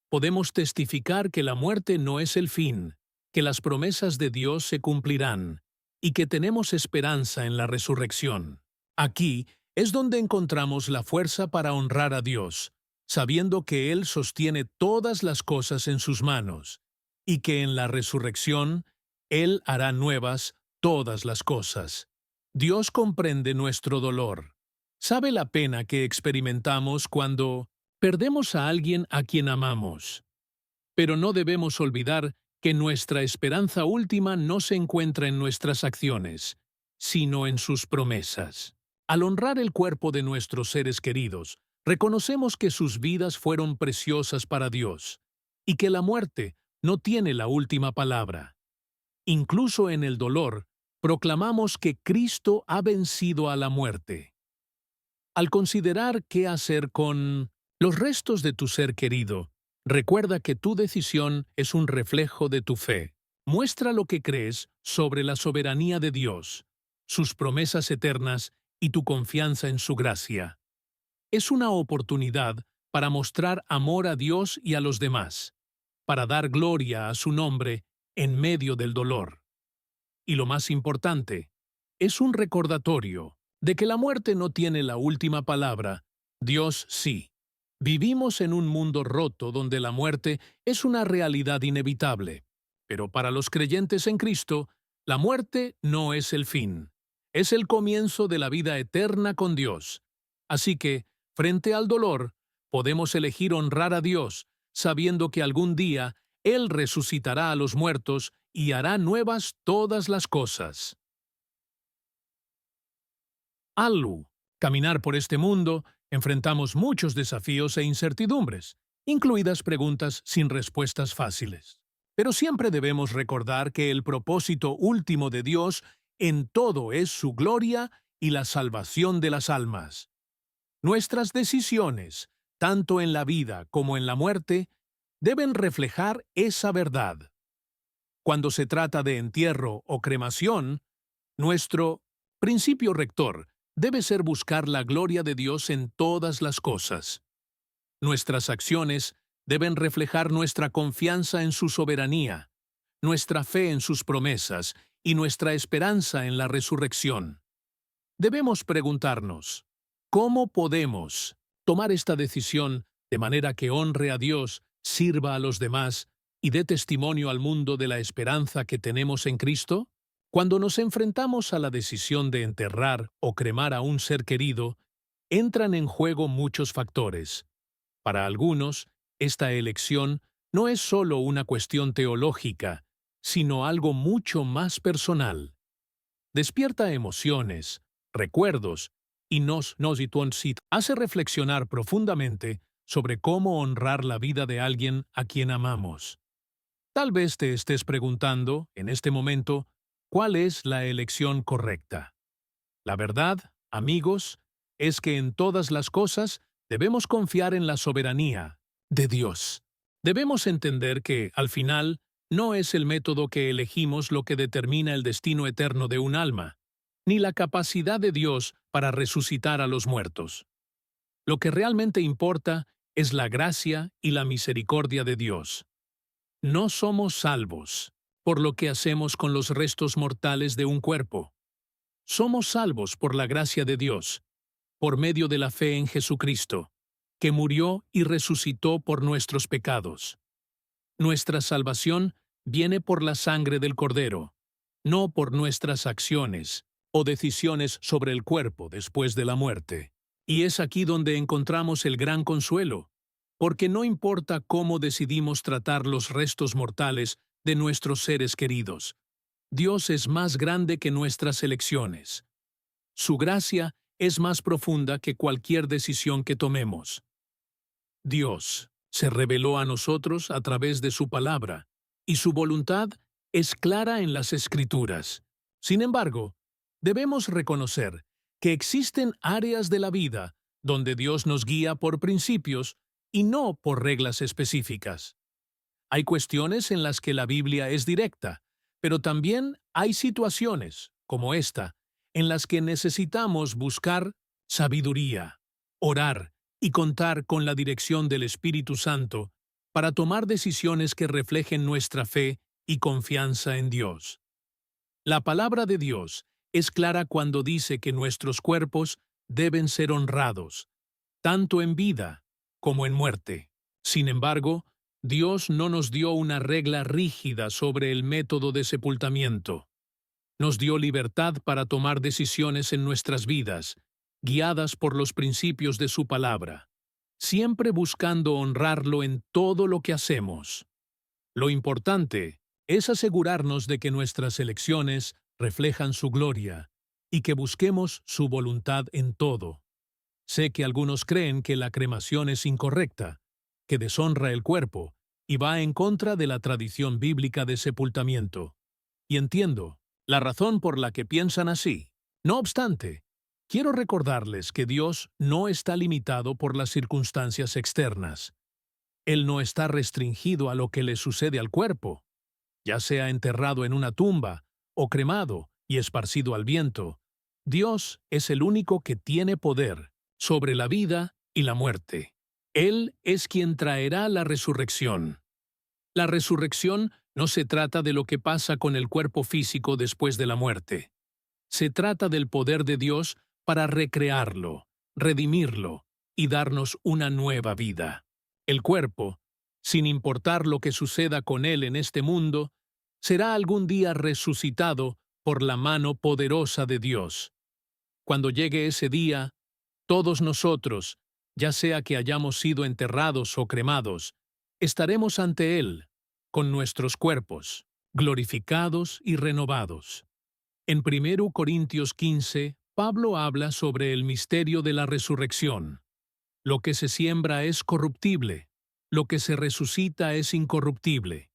Podemos testificar que la muerte no es el fin, que las promesas de Dios se cumplirán y que tenemos esperanza en la resurrección. Aquí es donde encontramos la fuerza para honrar a Dios, sabiendo que Él sostiene todas las cosas en sus manos y que en la resurrección Él hará nuevas todas las cosas. Dios comprende nuestro dolor. Sabe la pena que experimentamos cuando perdemos a alguien a quien amamos. Pero no debemos olvidar que nuestra esperanza última no se encuentra en nuestras acciones, sino en sus promesas. Al honrar el cuerpo de nuestros seres queridos, reconocemos que sus vidas fueron preciosas para Dios y que la muerte no tiene la última palabra. Incluso en el dolor, proclamamos que Cristo ha vencido a la muerte. Al considerar qué hacer con los restos de tu ser querido, recuerda que tu decisión es un reflejo de tu fe. Muestra lo que crees sobre la soberanía de Dios, sus promesas eternas y tu confianza en su gracia. Es una oportunidad para mostrar amor a Dios y a los demás, para dar gloria a su nombre en medio del dolor. Y lo más importante, es un recordatorio de que la muerte no tiene la última palabra, Dios sí. Vivimos en un mundo roto donde la muerte es una realidad inevitable, pero para los creyentes en Cristo, la muerte no es el fin, es el comienzo de la vida eterna con Dios. Así que, frente al dolor, podemos elegir honrar a Dios, sabiendo que algún día Él resucitará a los muertos y hará nuevas todas las cosas. Al caminar por este mundo, enfrentamos muchos desafíos e incertidumbres, incluidas preguntas sin respuestas fáciles. Pero siempre debemos recordar que el propósito último de Dios en todo es su gloria y la salvación de las almas. Nuestras decisiones, tanto en la vida como en la muerte, deben reflejar esa verdad. Cuando se trata de entierro o cremación, nuestro principio rector debe ser buscar la gloria de Dios en todas las cosas. Nuestras acciones deben reflejar nuestra confianza en su soberanía, nuestra fe en sus promesas y nuestra esperanza en la resurrección. Debemos preguntarnos, ¿cómo podemos tomar esta decisión de manera que honre a Dios, sirva a los demás y dé testimonio al mundo de la esperanza que tenemos en Cristo? Cuando nos enfrentamos a la decisión de enterrar o cremar a un ser querido, entran en juego muchos factores. Para algunos, esta elección no es solo una cuestión teológica, sino algo mucho más personal. Despierta emociones, recuerdos y nos hace reflexionar profundamente sobre cómo honrar la vida de alguien a quien amamos. Tal vez te estés preguntando, en este momento, ¿cuál es la elección correcta? La verdad, amigos, es que en todas las cosas debemos confiar en la soberanía de Dios. Debemos entender que, al final, No es el método que elegimos lo que determina el destino eterno de un alma, ni la capacidad de Dios para resucitar a los muertos. Lo que realmente importa es la gracia y la misericordia de Dios. No somos salvos por lo que hacemos con los restos mortales de un cuerpo. Somos salvos por la gracia de Dios, por medio de la fe en Jesucristo, que murió y resucitó por nuestros pecados. Nuestra salvación viene por la sangre del Cordero, no por nuestras acciones o decisiones sobre el cuerpo después de la muerte. Y es aquí donde encontramos el gran consuelo, porque no importa cómo decidimos tratar los restos mortales de nuestros seres queridos, Dios es más grande que nuestras elecciones. Su gracia es más profunda que cualquier decisión que tomemos. Dios se reveló a nosotros a través de su palabra, y su voluntad es clara en las Escrituras. Sin embargo, debemos reconocer que existen áreas de la vida donde Dios nos guía por principios y no por reglas específicas. Hay cuestiones en las que la Biblia es directa, pero también hay situaciones, como esta, en las que necesitamos buscar sabiduría, orar y contar con la dirección del Espíritu Santo para tomar decisiones que reflejen nuestra fe y confianza en Dios. La palabra de Dios es clara cuando dice que nuestros cuerpos deben ser honrados, tanto en vida como en muerte. Sin embargo, Dios no nos dio una regla rígida sobre el método de sepultamiento. Nos dio libertad para tomar decisiones en nuestras vidas, guiadas por los principios de su palabra, siempre buscando honrarlo en todo lo que hacemos. Lo importante es asegurarnos de que nuestras elecciones reflejan su gloria y que busquemos su voluntad en todo. Sé que algunos creen que la cremación es incorrecta, que deshonra el cuerpo y va en contra de la tradición bíblica de sepultamiento. Y entiendo la razón por la que piensan así. No obstante, quiero recordarles que Dios no está limitado por las circunstancias externas. Él no está restringido a lo que le sucede al cuerpo, ya sea enterrado en una tumba o cremado y esparcido al viento. Dios es el único que tiene poder sobre la vida y la muerte. Él es quien traerá la resurrección. La resurrección no se trata de lo que pasa con el cuerpo físico después de la muerte. Se trata del poder de Dios para recrearlo, redimirlo y darnos una nueva vida. El cuerpo, sin importar lo que suceda con él en este mundo, será algún día resucitado por la mano poderosa de Dios. Cuando llegue ese día, todos nosotros, ya sea que hayamos sido enterrados o cremados, estaremos ante Él, con nuestros cuerpos, glorificados y renovados. En 1 Corintios 15, Pablo habla sobre el misterio de la resurrección. Lo que se siembra es corruptible, lo que se resucita es incorruptible.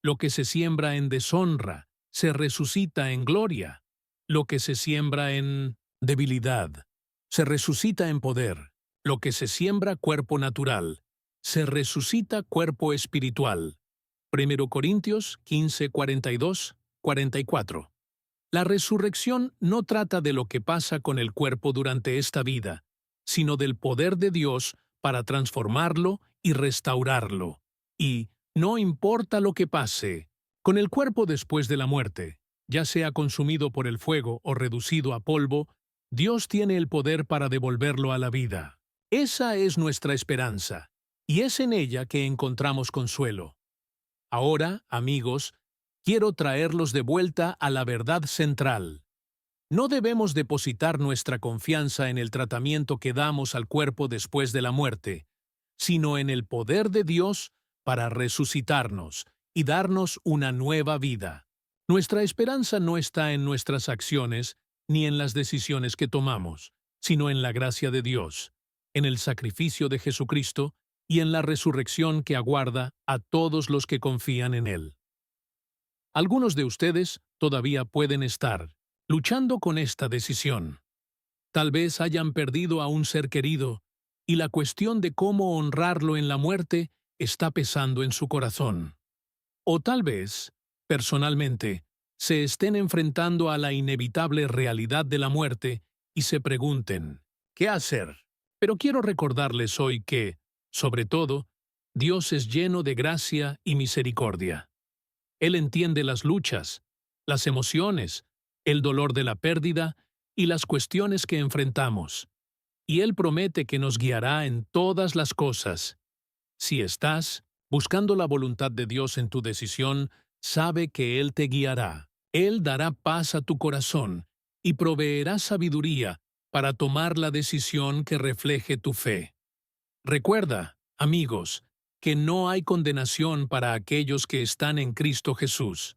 Lo que se siembra en deshonra, se resucita en gloria. Lo que se siembra en debilidad, se resucita en poder. Lo que se siembra cuerpo natural, se resucita cuerpo espiritual. 1 Corintios 15, 42, 44. La resurrección no trata de lo que pasa con el cuerpo durante esta vida, sino del poder de Dios para transformarlo y restaurarlo. Y, no importa lo que pase, con el cuerpo después de la muerte, ya sea consumido por el fuego o reducido a polvo, Dios tiene el poder para devolverlo a la vida. Esa es nuestra esperanza, y es en ella que encontramos consuelo. Ahora, amigos, quiero traerlos de vuelta a la verdad central. No debemos depositar nuestra confianza en el tratamiento que damos al cuerpo después de la muerte, sino en el poder de Dios para resucitarnos y darnos una nueva vida. Nuestra esperanza no está en nuestras acciones ni en las decisiones que tomamos, sino en la gracia de Dios, en el sacrificio de Jesucristo y en la resurrección que aguarda a todos los que confían en Él. Algunos de ustedes todavía pueden estar luchando con esta decisión. Tal vez hayan perdido a un ser querido y la cuestión de cómo honrarlo en la muerte está pesando en su corazón. O tal vez, personalmente, se estén enfrentando a la inevitable realidad de la muerte y se pregunten, ¿qué hacer? Pero quiero recordarles hoy que, sobre todo, Dios es lleno de gracia y misericordia. Él entiende las luchas, las emociones, el dolor de la pérdida y las cuestiones que enfrentamos. Y Él promete que nos guiará en todas las cosas. Si estás buscando la voluntad de Dios en tu decisión, sabe que Él te guiará. Él dará paz a tu corazón y proveerá sabiduría para tomar la decisión que refleje tu fe. Recuerda, amigos, que no hay condenación para aquellos que están en Cristo Jesús.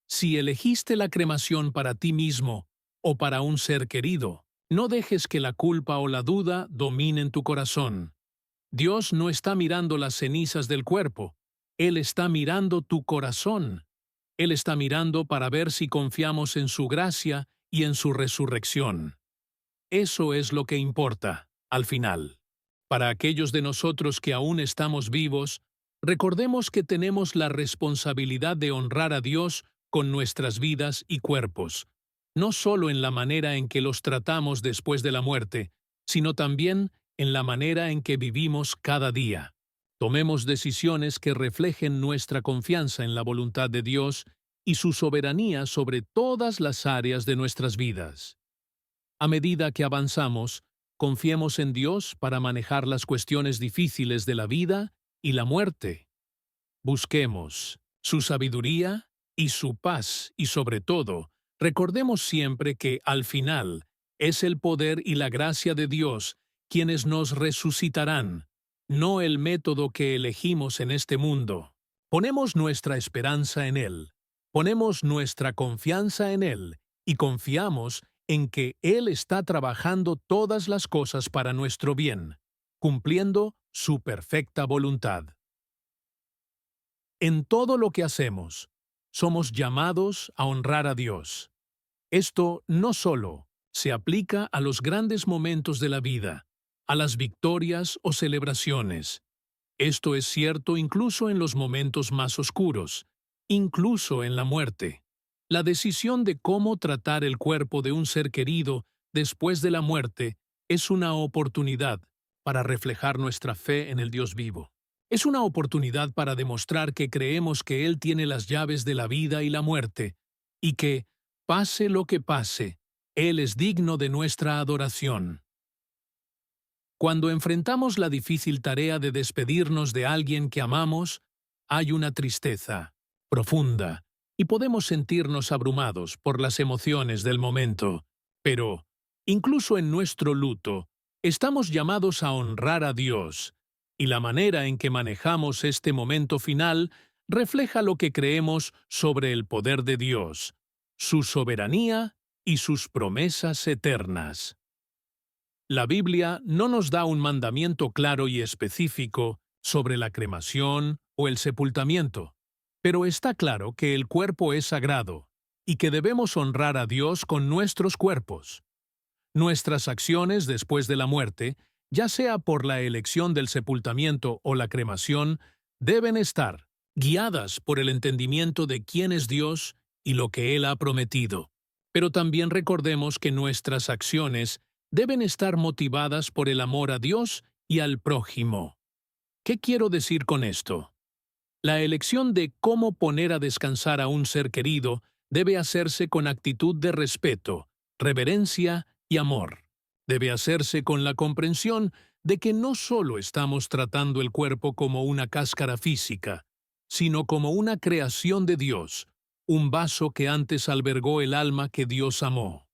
Si elegiste la cremación para ti mismo o para un ser querido, no dejes que la culpa o la duda dominen tu corazón. Dios no está mirando las cenizas del cuerpo, Él está mirando tu corazón. Él está mirando para ver si confiamos en su gracia y en su resurrección. Eso es lo que importa, al final. Para aquellos de nosotros que aún estamos vivos, recordemos que tenemos la responsabilidad de honrar a Dios con nuestras vidas y cuerpos, no solo en la manera en que los tratamos después de la muerte, sino también en la manera en que vivimos cada día. Tomemos decisiones que reflejen nuestra confianza en la voluntad de Dios y su soberanía sobre todas las áreas de nuestras vidas. A medida que avanzamos, confiemos en Dios para manejar las cuestiones difíciles de la vida y la muerte. Busquemos su sabiduría y su paz y sobre todo, recordemos siempre que al final es el poder y la gracia de Dios quienes nos resucitarán, no el método que elegimos en este mundo. Ponemos nuestra esperanza en Él, ponemos nuestra confianza en Él y confiamos en que Él está trabajando todas las cosas para nuestro bien, cumpliendo su perfecta voluntad. En todo lo que hacemos, somos llamados a honrar a Dios. Esto no solo se aplica a los grandes momentos de la vida, a las victorias o celebraciones. Esto es cierto incluso en los momentos más oscuros, incluso en la muerte. La decisión de cómo tratar el cuerpo de un ser querido después de la muerte es una oportunidad para reflejar nuestra fe en el Dios vivo. Es una oportunidad para demostrar que creemos que Él tiene las llaves de la vida y la muerte, y que, pase lo que pase, Él es digno de nuestra adoración. Cuando enfrentamos la difícil tarea de despedirnos de alguien que amamos, hay una tristeza profunda y podemos sentirnos abrumados por las emociones del momento. Pero, incluso en nuestro luto, estamos llamados a honrar a Dios, y la manera en que manejamos este momento final refleja lo que creemos sobre el poder de Dios, su soberanía y sus promesas eternas. La Biblia no nos da un mandamiento claro y específico sobre la cremación o el sepultamiento, pero está claro que el cuerpo es sagrado y que debemos honrar a Dios con nuestros cuerpos. Nuestras acciones después de la muerte, ya sea por la elección del sepultamiento o la cremación, deben estar guiadas por el entendimiento de quién es Dios y lo que Él ha prometido. Pero también recordemos que nuestras acciones deben estar motivadas por el amor a Dios y al prójimo. ¿Qué quiero decir con esto? La elección de cómo poner a descansar a un ser querido debe hacerse con actitud de respeto, reverencia y amor. Debe hacerse con la comprensión de que no solo estamos tratando el cuerpo como una cáscara física, sino como una creación de Dios, un vaso que antes albergó el alma que Dios amó.